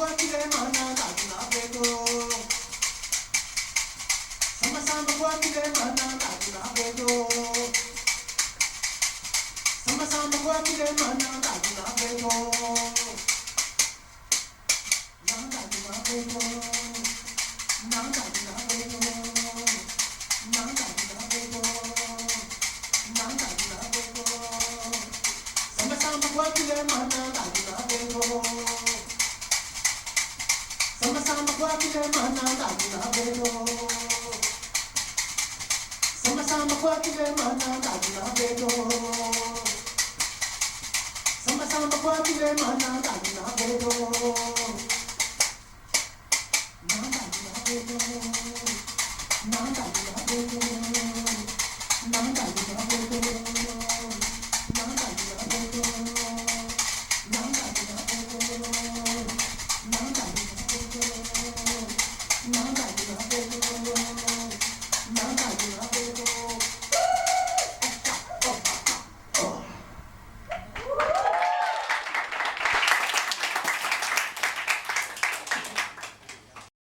kwatile mana ndakuna beto. Samba samba kwatile mana ndakuna beto. Samba samba kwatile mana ndakuna beto. Ndakuna beto. Ndakuna beto. Ndakuna beto. Ndakuna beto. Samba samba kwatile mana ndakuna beto. Samba samba kwatile mana ndakuna beto. Samba samba kwatile mana ndakuna beto. Samba samba kwatile mana ndakuna beto.